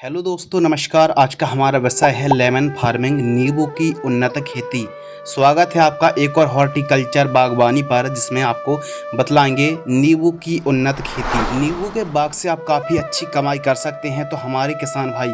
Hello दोस्तों, नमस्कार। आज का हमारा विषय है लेमन फार्मिंग, नींबू की उन्नत खेती। स्वागत है आपका एक और हॉर्टिकल्चर बागवानी पर, जिसमें आपको बतलाएंगे नींबू की उन्नत खेती। नींबू के बाग से आप काफ़ी अच्छी कमाई कर सकते हैं। तो हमारे किसान भाई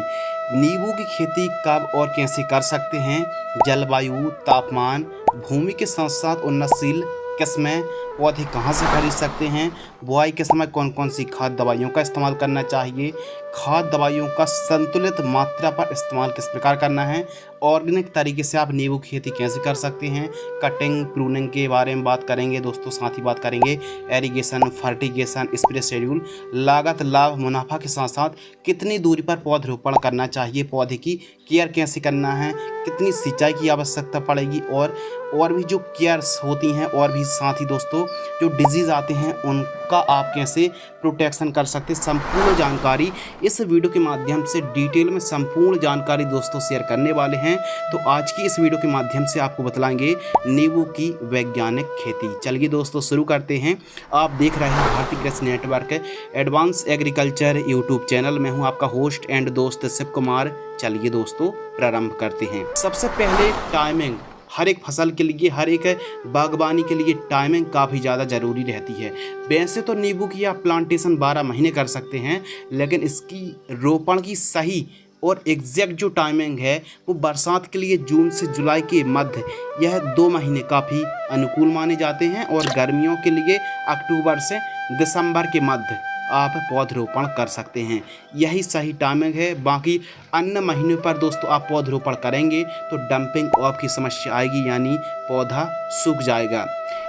नींबू की खेती कब और कैसे कर सकते हैं, जलवायु, तापमान, भूमि के साथ साथ उन्नतशील किस्में, पौधे कहाँ से खरीद सकते हैं, बुआई के समय कौन कौन सी खाद दवाइयों का इस्तेमाल करना चाहिए, खाद दवाइयों का संतुलित मात्रा पर इस्तेमाल किस प्रकार करना है, ऑर्गेनिक तरीके से आप नींबू की खेती कैसे कर सकते हैं, कटिंग प्रूनिंग के बारे में बात करेंगे दोस्तों। साथ ही बात करेंगे एरीगेशन, फर्टिगेशन, स्प्रे शेड्यूल, लागत, लाभ, मुनाफा के साथ साथ कितनी दूरी पर पौधरोपण करना चाहिए, पौधे की केयर कैसे करना है, कितनी सिंचाई की आवश्यकता पड़ेगी, और भी जो केयर्स होती हैं, और भी साथ ही दोस्तों जो डिजीज़ आते हैं उनका आप कैसे प्रोटेक्शन कर सकते हैं। संपूर्ण जानकारी इस वीडियो के माध्यम से डिटेल में संपूर्ण जानकारी दोस्तों शेयर करने वाले हैं। तो आज की इस वीडियो के माध्यम से आपको बतलाएंगे नींबू की वैज्ञानिक खेती। चलिए दोस्तों शुरू करते हैं। आप देख रहे हैं भारतीय कृषि network advance agriculture YouTube channel. मैं हूं आपका होस्ट एंड दोस्त शिव कुमार। चलिए दोस्तों प्रारंभ करते हैं। सबसे पहले टाइमिंग। हर एक फसल के लिए, हर एक बागवानी के लिए टाइमिंग काफ़ी ज़्यादा ज़रूरी रहती है। वैसे तो नींबू की आप प्लांटेशन 12 महीने कर सकते हैं, लेकिन इसकी रोपण की सही और एग्जैक्ट जो टाइमिंग है वो बरसात के लिए जून से जुलाई के मध्य, यह 2 महीने काफ़ी अनुकूल माने जाते हैं। और गर्मियों के लिए अक्टूबर से दिसंबर के मध्य आप पौधरोपण कर सकते हैं, यही सही टाइमिंग है। बाकी अन्य महीनों पर दोस्तों आप पौधरोपण करेंगे तो डंपिंग ऑफ की समस्या आएगी, यानी पौधा सूख जाएगा।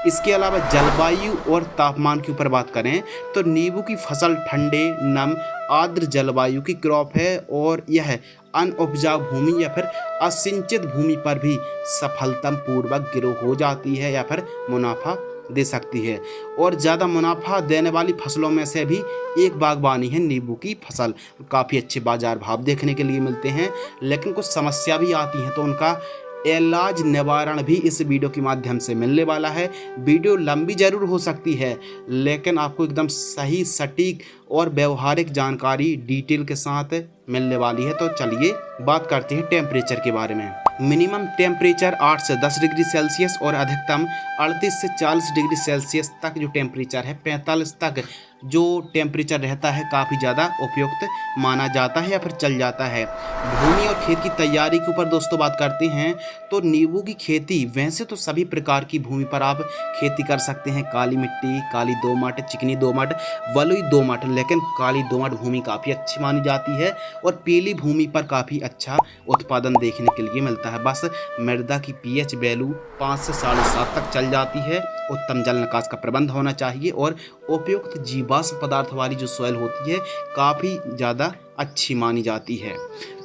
इसके अलावा जलवायु और तापमान के ऊपर बात करें तो नींबू की फसल ठंडे, नम, आर्द्र जलवायु की क्रॉप है, और यह अनउपजाऊ भूमि या फिर असिंचित भूमि पर भी सफलतापूर्वक ग्रो हो जाती है या फिर मुनाफा दे सकती है। और ज़्यादा मुनाफा देने वाली फसलों में से भी एक बागवानी है नींबू की फसल। काफ़ी अच्छे बाजार भाव देखने के लिए मिलते हैं, लेकिन कुछ समस्या भी आती हैं, तो उनका इलाज निवारण भी इस वीडियो के माध्यम से मिलने वाला है। वीडियो लंबी जरूर हो सकती है, लेकिन आपको एकदम सही, सटीक और व्यवहारिक जानकारी डिटेल के साथ मिलने वाली है। तो चलिए बात करते हैं टेम्परेचर के बारे में। मिनिमम टेम्परेचर 8 से 10 डिग्री सेल्सियस और अधिकतम 38 से 40 डिग्री सेल्सियस तक जो टेम्परेचर है, 45 तक जो टेम्परेचर रहता है, काफ़ी ज़्यादा उपयुक्त माना जाता है या फिर चल जाता है। भूमि और खेत की तैयारी के ऊपर दोस्तों बात करते हैं तो नींबू की खेती वैसे तो सभी प्रकार की भूमि पर आप खेती कर सकते हैं। काली मिट्टी, काली दोमट, चिकनी दोमट, बलुई दोमट, लेकिन काली दोमट भूमि काफ़ी अच्छी मानी जाती है और पीली भूमि पर काफ़ी अच्छा उत्पादन देखने के लिए मिलता है। बस मृदा की पीएच वैल्यू 5 से 7.5 तक चल जाती है। उत्तम जल निकास का प्रबंध होना चाहिए और उपयुक्त जीवाश्म पदार्थ वाली जो सॉइल होती है काफ़ी ज़्यादा अच्छी मानी जाती है।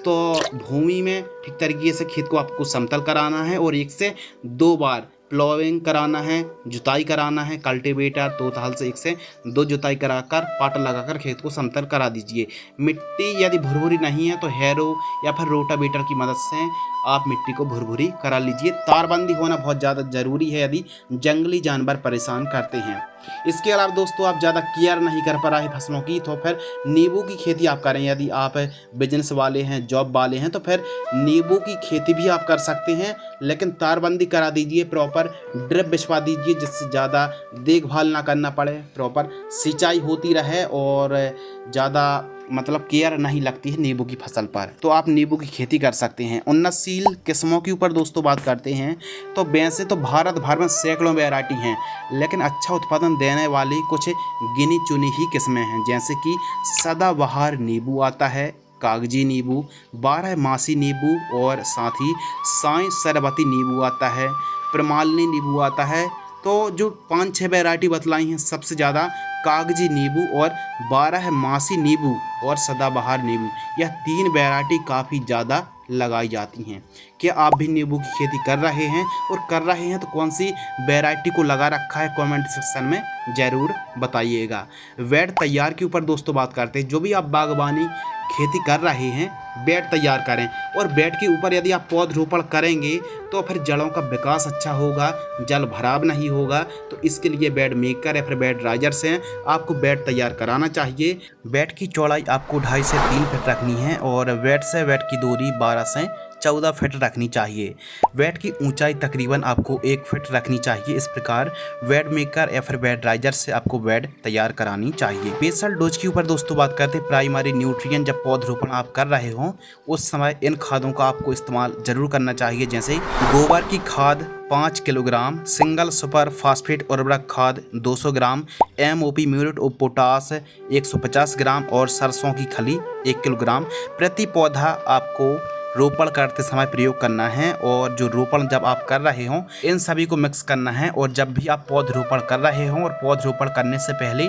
तो भूमि में ठीक तरीके से खेत को आपको समतल कराना है और 1 से 2 बार प्लोइंग कराना है, जुताई कराना है। कल्टीवेटर 2 हल से 1 से 2 जुताई कराकर पाटा लगाकर खेत को समतल करा दीजिए। मिट्टी यदि भुरभुरी नहीं है तो हैरो या फिर रोटावेटर की मदद से आप मिट्टी को भुरभुरी करा लीजिए। तारबंदी होना बहुत ज़्यादा ज़रूरी है यदि जंगली जानवर परेशान करते हैं। इसके अलावा दोस्तों आप ज़्यादा केयर नहीं कर पा रहे फसलों की, तो फिर नींबू की खेती आप करें। यदि आप बिजनेस वाले हैं, जॉब वाले हैं, तो फिर नींबू की खेती भी आप कर सकते हैं, लेकिन तारबंदी करा दीजिए, प्रॉपर ड्रिप बिछवा दीजिए, जिससे ज़्यादा देखभाल ना करना पड़े, प्रॉपर सिंचाई होती रहे और ज़्यादा मतलब केयर नहीं लगती है नींबू की फसल पर। तो आप नींबू की खेती कर सकते हैं। उन्नतशील किस्मों के ऊपर दोस्तों बात करते हैं तो वैसे तो भारत भर में सैकड़ों वैरायटी हैं, लेकिन अच्छा उत्पादन देने वाली कुछ गिनी चुनी ही किस्में हैं, जैसे कि सदाबहार नींबू आता है, कागजी नींबू, 12मासी नींबू, और साथ ही साई सरबती नींबू आता है, प्रमालनी नींबू आता है। तो जो 5-6 वैरायटी बतलाई हैं, सबसे ज़्यादा कागजी नींबू और 12मासी नींबू और सदाबहार नींबू, यह 3 वैरायटी काफ़ी ज़्यादा लगाई जाती हैं। क्या आप भी नींबू की खेती कर रहे हैं, और कर रहे हैं तो कौन सी वैरायटी को लगा रखा है, कमेंट सेक्शन में ज़रूर बताइएगा। बेड तैयार के ऊपर दोस्तों बात करते हैं। जो भी आप बागवानी खेती कर रहे हैं, बेड तैयार करें। और बेड के ऊपर यदि आप पौधरोपण करेंगे तो फिर जड़ों का विकास अच्छा होगा, जल भराव नहीं होगा। तो इसके लिए बेड मेकर या फिर बेड राइजर से आपको बेड तैयार कराना चाहिए। बेड की चौड़ाई आपको 2.5 से 3 फीट रखनी है और बेड से बेड की दूरी 12 से 14 फीट रखनी चाहिए। बेड की ऊंचाई तकरीबन आपको 1 फीट रखनी चाहिए। इस प्रकार बेड मेकर या फिर बेड राइजर से आपको बेड तैयार करानी चाहिए। बेसल डोज के ऊपर दोस्तों बात करते हैं प्राइमरी न्यूट्रिएंट। जब पौधरोपण आप कर रहे हो उस समय इन खादों का आपको इस्तेमाल जरूर करना चाहिए, जैसे गोबर की खाद 5 किलोग्राम, सिंगल सुपर फास्फेट उर्वरक खाद 200 ग्राम, MOP म्यूरेट ऑफ पोटास 150 ग्राम और सरसों की खली 1 किलोग्राम प्रति पौधा आपको रोपण करते समय प्रयोग करना है। और जो रोपण जब आप कर रहे हो इन सभी को मिक्स करना है। और जब भी आप पौधरोपण कर रहे हो और पौधरोपण करने से पहले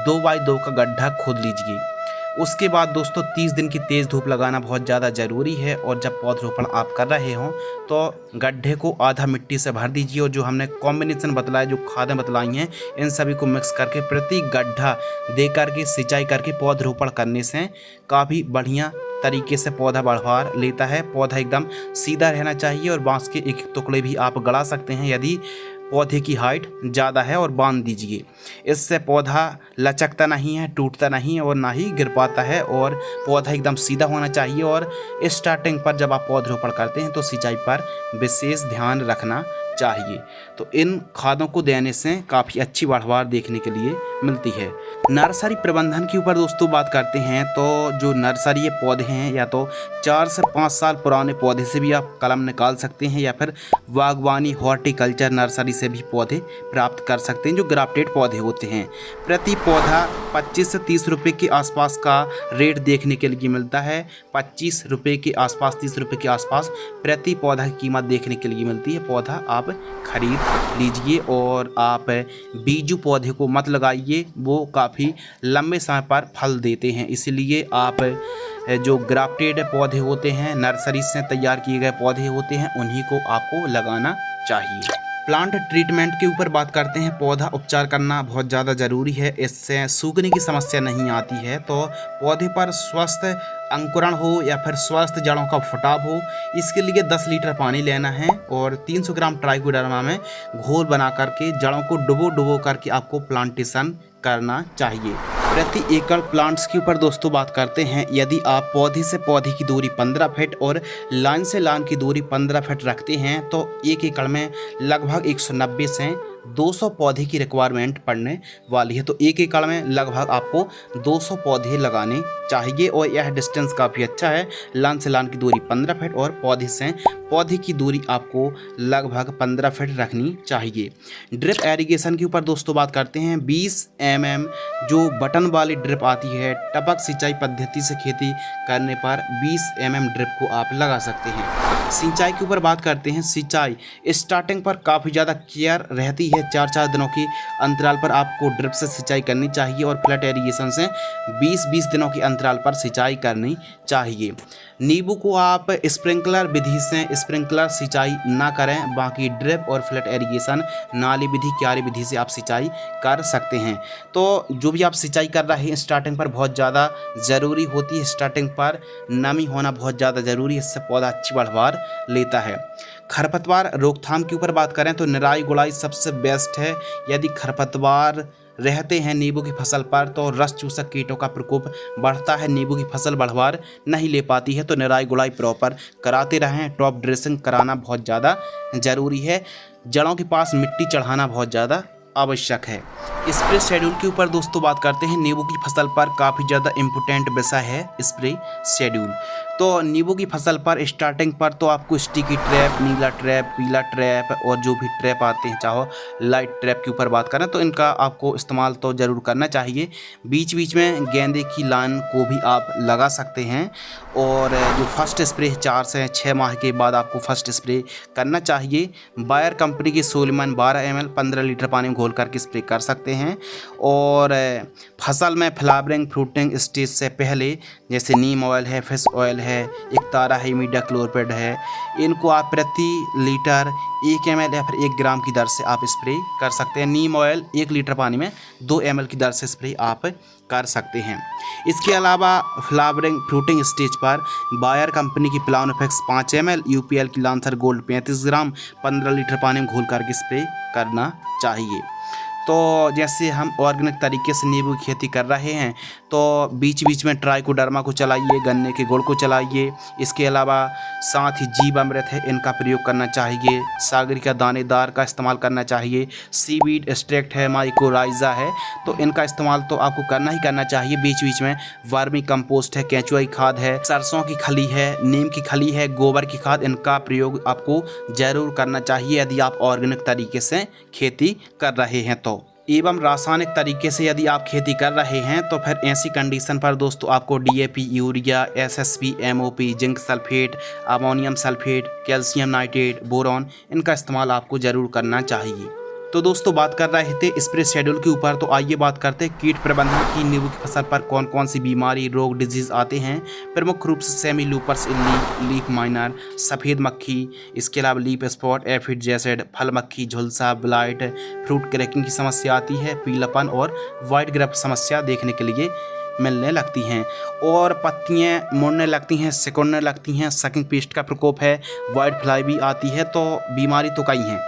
2x2 का गड्ढा खोद लीजिए। उसके बाद दोस्तों 30 दिन की तेज़ धूप लगाना बहुत ज़्यादा ज़रूरी है। और जब पौधरोपण आप कर रहे हो तो गड्ढे को आधा मिट्टी से भर दीजिए और जो हमने कॉम्बिनेशन बतलाया, जो खादें बतलाई हैं, इन सभी को मिक्स करके प्रति गड्ढा दे करके सिंचाई करके पौधरोपण करने से काफ़ी बढ़िया तरीके से पौधा बढ़वार लेता है। पौधा एकदम सीधा रहना चाहिए और बांस के एक टुकड़े भी आप गड़ा सकते हैं यदि पौधे की हाइट ज़्यादा है और बांध दीजिए। इससे पौधा लचकता नहीं है, टूटता नहीं और ना ही गिर पाता है और पौधा एकदम सीधा होना चाहिए। और स्टार्टिंग पर जब आप पौधरोपण करते हैं तो सिंचाई पर विशेष ध्यान रखना चाहिए। तो इन खादों को देने से काफ़ी अच्छी बढ़वार देखने के लिए मिलती है। नर्सरी प्रबंधन के ऊपर दोस्तों बात करते हैं तो जो नर्सरी पौधे हैं या तो 4 से 5 साल पुराने पौधे से भी आप कलम निकाल सकते हैं या फिर बागवानी हॉर्टिकल्चर नर्सरी से भी पौधे प्राप्त कर सकते हैं जो ग्राफ्टेड पौधे होते हैं। प्रति पौधा 25 से 30 रुपये के आसपास का रेट देखने के लिए मिलता है। 25 रुपये के आसपास, 30 रुपये के आसपास प्रति पौधा की कीमत देखने के लिए मिलती है। पौधा आप खरीद लीजिए और आप बीजू पौधे को मत लगाइए, वो काफ़ी लंबे समय पर फल देते हैं। इसलिए आप जो ग्राफ्टेड पौधे होते हैं, नर्सरी से तैयार किए गए पौधे होते हैं, उन्हीं को आपको लगाना चाहिए। प्लांट ट्रीटमेंट के ऊपर बात करते हैं। पौधा उपचार करना बहुत ज़्यादा ज़रूरी है, इससे सूखने की समस्या नहीं आती है। तो पौधे पर स्वस्थ अंकुरण हो या फिर स्वस्थ जड़ों का फुटाव हो, इसके लिए 10 लीटर पानी लेना है और 300 ग्राम ट्राइकोडर्मा में घोल बना करके जड़ों को डुबो करके आपको प्लांटेशन करना चाहिए। प्रति एकड़ प्लांट्स के ऊपर दोस्तों बात करते हैं। यदि आप पौधे से पौधे की दूरी 15 फीट और लाइन से लाइन की दूरी 15 फीट रखते हैं तो 1 एकड़ में लगभग 190 से 200 पौधे की रिक्वायरमेंट पड़ने वाली है। तो 1 एकड़ में लगभग आपको 200 पौधे लगाने चाहिए और यह डिस्टेंस काफ़ी अच्छा है। लाइन से लाइन की दूरी 15 फीट और पौधे से पौधे की दूरी आपको लगभग 15 फीट रखनी चाहिए। ड्रिप एरीगेशन के ऊपर दोस्तों बात करते हैं। 20 mm जो बटन वाली ड्रिप आती है, टपक सिंचाई पद्धति से खेती करने पर 20 mm ड्रिप को आप लगा सकते हैं। सिंचाई के ऊपर बात करते हैं। सिंचाई स्टार्टिंग पर काफ़ी ज़्यादा केयर रहती है। 4-4 दिनों की अंतराल पर आपको ड्रिप से सिंचाई करनी चाहिए और फ्लैट एरीगेशन से 20-20 दिनों के अंतराल पर सिंचाई करनी चाहिए। नींबू को आप स्प्रिंकलर विधि से स्प्रिंकलर सिंचाई ना करें, बाकी ड्रिप और फ्लैट एरीगेशन नाली विधि, क्यारी विधि से आप सिंचाई कर सकते हैं। तो जो भी आप सिंचाई कर रहे हैं स्टार्टिंग पर बहुत ज़्यादा ज़रूरी होती है। स्टार्टिंग पर नमी होना बहुत ज़्यादा ज़रूरी है, इससे पौधा अच्छी बढ़वार लेता है। खरपतवार रोकथाम के ऊपर बात करें तो निराई गुड़ाई सबसे बेस्ट है। यदि खरपतवार रहते हैं नींबू की फसल पर तो रस चूसक कीटों का प्रकोप बढ़ता है, नींबू की फसल बढ़वार नहीं ले पाती है। तो निराई गुड़ाई प्रॉपर कराते रहें। टॉप ड्रेसिंग कराना बहुत ज़्यादा ज़रूरी है। जड़ों के पास मिट्टी चढ़ाना बहुत ज़्यादा आवश्यक है। स्प्रे शेड्यूल के ऊपर दोस्तों बात करते हैं। नींबू की फसल पर काफ़ी ज़्यादा इम्पोर्टेंट विषय है स्प्रे शेड्यूल। तो नींबू की फसल पर स्टार्टिंग पर तो आपको स्टिकी ट्रैप, नीला ट्रैप, पीला ट्रैप और जो भी ट्रैप आते हैं, चाहो लाइट ट्रैप के ऊपर बात करें तो इनका आपको इस्तेमाल तो ज़रूर करना चाहिए। बीच बीच में गेंदे की लाइन को भी आप लगा सकते हैं। और जो फर्स्ट स्प्रे 4 से 6 माह के बाद आपको फर्स्ट स्प्रे करना चाहिए। बायर कंपनी की सोलिमन 12 ml 15 लीटर पानी में घोल करके स्प्रे कर सकते हैं। और फसल में फ्लावरिंग फ्रूटिंग स्टेज से पहले जैसे नीम ऑयल है, फिश ऑयल है, है, एकतारा है, इमिडाक्लोप्रिड है, इनको आप प्रति लीटर 1 ml या फिर 1 ग्राम की दर से आप स्प्रे कर सकते हैं। नीम ऑयल 1 लीटर पानी में 2 ml की दर से स्प्रे आप कर सकते हैं। इसके अलावा फ्लावरिंग फ्रूटिंग स्टेज पर बायर कंपनी की प्लानोफेक्स 5 ml, यूपीएल की लांसर गोल्ड 35 ग्राम 15 लीटर पानी में घोल करके स्प्रे करना चाहिए। तो जैसे हम ऑर्गेनिक तरीके से नींबू की खेती कर रहे हैं तो बीच बीच में ट्राइकोडर्मा को चलाइए, गन्ने के गुड़ को चलाइए। इसके अलावा साथ ही जीवामृत है, इनका प्रयोग करना चाहिए। सागरिका दानेदार का इस्तेमाल करना चाहिए। सीवीड एक्सट्रैक्ट है, माइकोराइजा है, तो इनका इस्तेमाल तो आपको करना ही करना चाहिए। बीच बीच में वर्मी कंपोस्ट है, केंचुआ की खाद है, सरसों की खली है, नीम की खली है, गोबर की खाद, इनका प्रयोग आपको ज़रूर करना चाहिए यदि आप ऑर्गेनिक तरीके से खेती कर रहे हैं तो। एवं रासायनिक तरीके से यदि आप खेती कर रहे हैं तो फिर ऐसी कंडीशन पर दोस्तों आपको DAP, urea, SSP, MOP, zinc sulphate, ammonium sulphate, calcium nitrate, boron, इनका इस्तेमाल आपको ज़रूर करना चाहिए। तो दोस्तों बात कर रहे थे स्प्रे शेड्यूल के ऊपर, तो आइए बात करते हैं कीट प्रबंधन की। नींबू की फसल पर कौन कौन सी बीमारी, रोग, डिजीज़ आते हैं। प्रमुख रूप से सेमी लूपर्स इल्ली, लीफ माइनर, सफ़ेद मक्खी, इसके अलावा लीफ स्पॉट, एफिड जैसेड, फल मक्खी, झुलसा, ब्लाइट, फ्रूट क्रैकिंग की समस्या आती है। पीलापन और वाइट ग्रैप समस्या देखने के लिए मिलने लगती हैं और पत्तियाँ मुड़ने लगती हैं, सिकुड़ने लगती हैं। सकिंग पेस्ट का प्रकोप है, वाइट फ्लाई भी आती है, तो बीमारी तो कई हैं।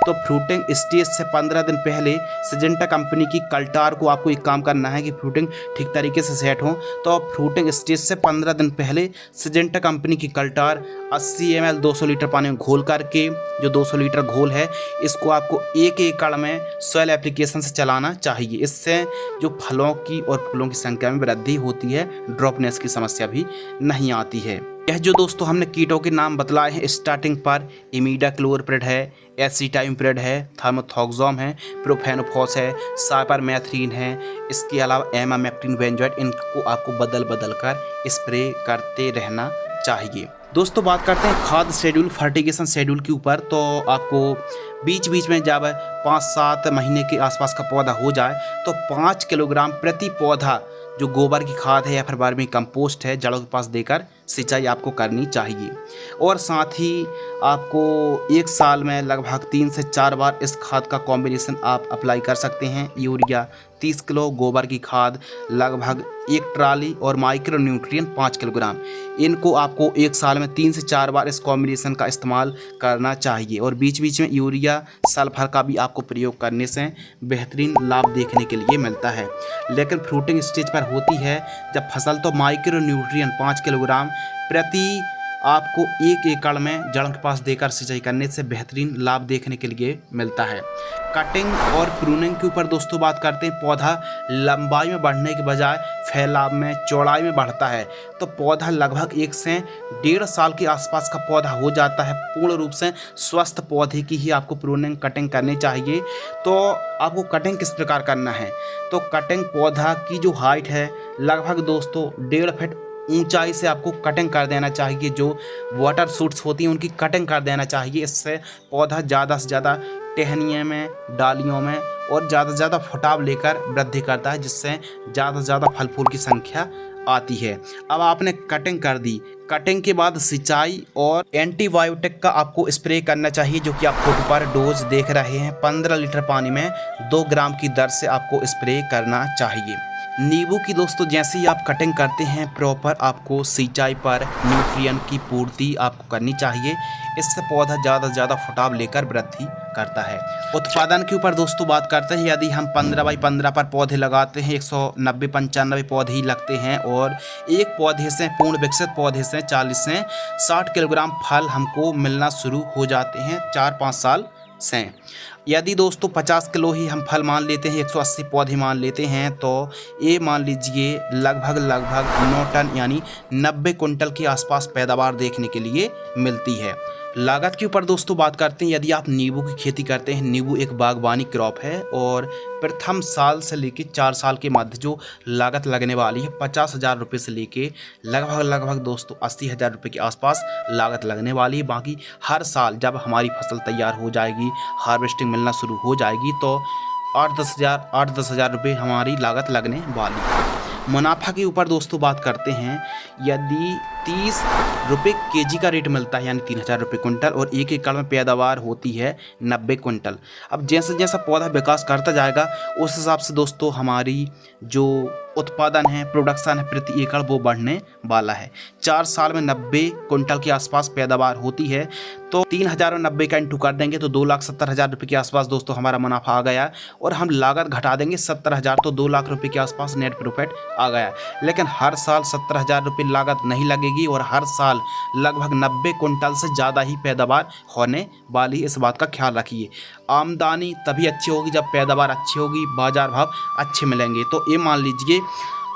तो फ्रूटिंग स्टेज से 15 दिन पहले सिजेंटा कंपनी की कल्टार को आपको एक काम करना है कि फ्रूटिंग ठीक तरीके से सेट हो। तो फ्रूटिंग स्टेज से 15 दिन पहले सिजेंटा कंपनी की कल्टार 80 ml 200 लीटर पानी में घोल करके, जो 200 लीटर घोल है, इसको आपको 1 एकड़ में सॉइल एप्लीकेशन से चलाना चाहिए। इससे जो फलों की और फूलों की संख्या में वृद्धि होती है, ड्रॉपनेस की समस्या भी नहीं आती है। यह जो दोस्तों हमने कीटों के नाम बतलाए हैं स्टार्टिंग पर, इमिडाक्लोप्रिड है, एसिटाइमिप्रिड है, थार्मोथॉक्सोम है, प्रोफेनोफॉस है, साइपरमेथ्रिन है, इसके अलावा एमामेक्टिन बेंजोएट, इनको आपको बदल बदल कर स्प्रे करते रहना चाहिए। दोस्तों बात करते हैं खाद शेड्यूल, फर्टिगेशन शेड्यूल के ऊपर। तो आपको बीच बीच में जब 5-7 महीने के आसपास का पौधा हो जाए तो 5 किलोग्राम प्रति पौधा जो गोबर की खाद है या फिर वर्मी कंपोस्ट है, जड़ों के पास देकर सिंचाई आपको करनी चाहिए। और साथ ही आपको 1 साल में लगभग 3 से 4 बार इस खाद का कॉम्बिनेशन आप अप्लाई कर सकते हैं। यूरिया 30 किलो, गोबर की खाद लगभग 1 ट्राली और माइक्रो न्यूट्रिएंट 5 किलोग्राम, इनको आपको 1 साल में 3 से 4 बार इस कॉम्बिनेशन का इस्तेमाल करना चाहिए। और बीच बीच में यूरिया, सल्फर का भी आपको प्रयोग करने से बेहतरीन लाभ देखने के लिए मिलता है। लेकिन फ्रूटिंग स्टेज पर होती है जब फसल, तो माइक्रो न्यूट्रिएंट 5 किलोग्राम प्रति आपको 1 एकड़ में जड़ों के पास देकर सिंचाई करने से बेहतरीन लाभ देखने के लिए मिलता है। कटिंग और प्रूनिंग के ऊपर दोस्तों बात करते हैं। पौधा लंबाई में बढ़ने के बजाय फैलाव में, चौड़ाई में बढ़ता है, तो पौधा लगभग 1 से 1.5 साल के आसपास का पौधा हो जाता है। पूर्ण रूप से स्वस्थ पौधे की ही आपको प्रूनिंग, कटिंग करनी चाहिए। तो आपको कटिंग किस प्रकार करना है, तो कटिंग पौधा की जो हाइट है लगभग दोस्तों 1.5 फीट ऊंचाई से आपको कटिंग कर देना चाहिए। जो वाटर शूट्स होती हैं उनकी कटिंग कर देना चाहिए। इससे पौधा ज़्यादा से ज़्यादा टहनियों में, डालियों में और ज़्यादा से ज़्यादा फुटाव लेकर वृद्धि करता है, जिससे ज़्यादा से ज़्यादा फल फूल की संख्या आती है। अब आपने कटिंग कर दी, कटिंग के बाद सिंचाई और एंटीबायोटिक का आपको स्प्रे करना चाहिए, जो कि आप फोटो पर डोज देख रहे हैं। 15 लीटर पानी में 2 ग्राम की दर से आपको स्प्रे करना चाहिए। नींबू की दोस्तों जैसे ही आप कटिंग करते हैं, प्रॉपर आपको सिंचाई पर न्यूट्रिएंट की पूर्ति आपको करनी चाहिए। इससे पौधा ज़्यादा से ज़्यादा फुटाव लेकर वृद्धि करता है। उत्पादन के ऊपर दोस्तों बात करते हैं। यदि हम 15 बाई 15 पर पौधे लगाते हैं, 190-95 पौधे ही लगते हैं और एक पौधे से, पूर्ण विकसित पौधे से 40 से 60 किलोग्राम फल हमको मिलना शुरू हो जाते हैं 4-5 साल से। यदि दोस्तों 50 किलो ही हम फल मान लेते हैं, 180 पौधे मान लेते हैं, तो ये मान लीजिए लगभग 9 टन यानी 90 कुंटल के आसपास पैदावार देखने के लिए मिलती है। लागत के ऊपर दोस्तों बात करते हैं। यदि आप नींबू की खेती करते हैं, नींबू एक बागवानी क्रॉप है और प्रथम साल से लेकर 4 साल के मध्य जो लागत लगने वाली है 50,000 रुपये से लेके लगभग दोस्तों 80,000 रुपये के आसपास लागत लगने वाली है। बाकी हर साल जब हमारी फसल तैयार हो जाएगी, हार्वेस्टिंग मिलना शुरू हो जाएगी, तो 8-10 हज़ार रुपये हमारी लागत लगने वाली है। मुनाफा के ऊपर दोस्तों बात करते हैं। यदि 30 रुपये केजी का रेट मिलता है, यानी 3000 रुपये कुंटल, और 1 एकड़ में पैदावार होती है 90 कुंटल। अब जैसे जैसा पौधा विकास करता जाएगा उस हिसाब से दोस्तों हमारी जो उत्पादन है, प्रोडक्शन है प्रति एकड़, वो बढ़ने वाला है। 4 साल में 90 कुंटल के आसपास पैदावार होती है, तो 3000 और 90 का इंटू कर देंगे तो 2,70,000 रुपये के आसपास दोस्तों हमारा मुनाफा आ गया। और हम लागत घटा देंगे 70,000, तो 2 लाख रुपये के आसपास नेट प्रॉफिट आ गया। लेकिन हर साल 70,000 रुपये लागत नहीं लगेगी और हर साल लगभग 90 कुंटल से ज़्यादा ही पैदावार होने वाली, इस बात का ख्याल रखिए। आमदनी तभी अच्छी होगी जब पैदावार अच्छी होगी, बाजार भाव अच्छे मिलेंगे। तो ये मान लीजिए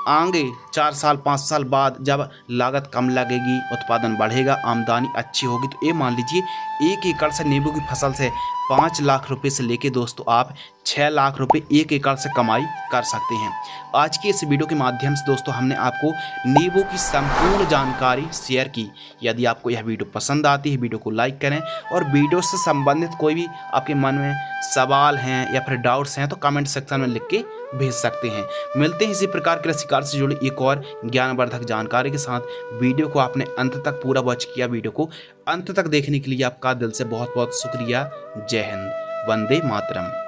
आगे 4 साल 5 साल बाद जब लागत कम लगेगी, उत्पादन बढ़ेगा, आमदनी अच्छी होगी, तो ये मान लीजिए 1 एकड़ से नींबू की फसल से 5 लाख रुपए से लेके दोस्तों आप 6 लाख रुपए 1 एकड़ से कमाई कर सकते हैं। आज की इस वीडियो के माध्यम से दोस्तों हमने आपको नींबू की संपूर्ण जानकारी शेयर की। यदि आपको यह वीडियो पसंद आती है, वीडियो को लाइक करें, और वीडियो से संबंधित कोई भी आपके मन में सवाल हैं या फिर डाउट्स हैं तो कमेंट सेक्शन में लिख के भेज सकते हैं। मिलते हैं इसी प्रकार कृषि कार्य से जुड़ी एक और ज्ञानवर्धक जानकारी के साथ। वीडियो को आपने अंत तक पूरा वॉच किया, वीडियो को अंत तक देखने के लिए आपका दिल से बहुत बहुत शुक्रिया। जय हिंद, वंदे मातरम।